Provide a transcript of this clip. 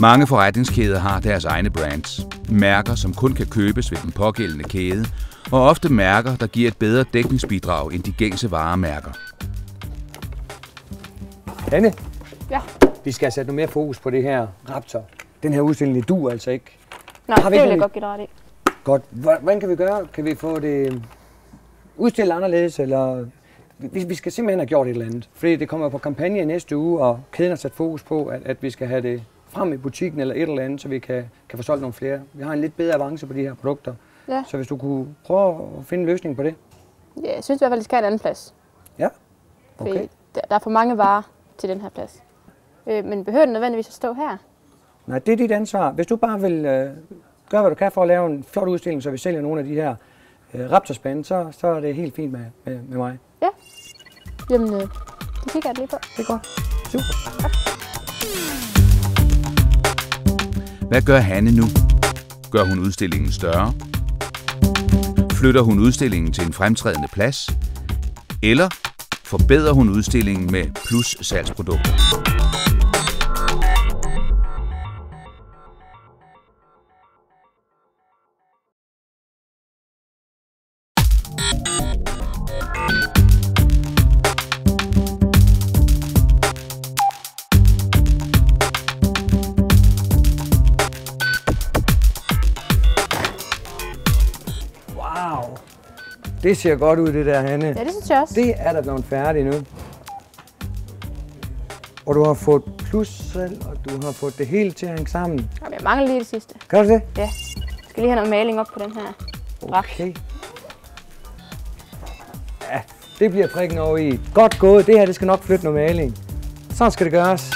Mange forretningskæder har deres egne brands. Mærker, som kun kan købes ved den pågældende kæde, og ofte mærker, der giver et bedre dækningsbidrag end de gængse varemærker. Anne? Ja? Vi skal have sat noget mere fokus på det her Raptor. Den her udstilling, det duer altså ikke. Nej, det vil jeg godt give ret i. Godt. Hvordan kan vi gøre? Kan vi få det udstillet anderledes, eller... Vi skal simpelthen have gjort et eller andet. Fordi det kommer på kampagne i næste uge, og kæden har sat fokus på, at vi skal have det frem i butikken eller et eller andet, så vi kan få solgt nogle flere. Vi har en lidt bedre avance på de her produkter. Ja. Så hvis du kunne prøve at finde en løsning på det. Ja, jeg synes i hvert fald, det skal have en anden plads. Ja, okay. Fordi der er for mange varer til den her plads. Men behøver den nødvendigvis at stå her? Nej, det er dit ansvar. Hvis du bare vil gøre, hvad du kan for at lave en flot udstilling, så vi sælger nogle af de her Raptor-spande, så er det helt fint med mig. Ja. Jamen, det kigger jeg lige på. Det er godt. Super. Tak. Hvad gør Hanne nu? Gør hun udstillingen større? Flytter hun udstillingen til en fremtrædende plads? Eller forbedrer hun udstillingen med plus-salgsprodukter? Wow. Det ser godt ud, det der, Hanne. Ja, det synes jeg også. Det er der blevet færdigt nu. Og du har fået plussalg, og du har fået det hele til at hænge sammen. Jamen, jeg mangler lige det sidste. Kan du det? Ja. Jeg skal lige have noget maling op på den her. Okay. Ja, det bliver prikken over i. Godt gået. Det her, det skal nok flytte noget maling. Sådan skal det gøres.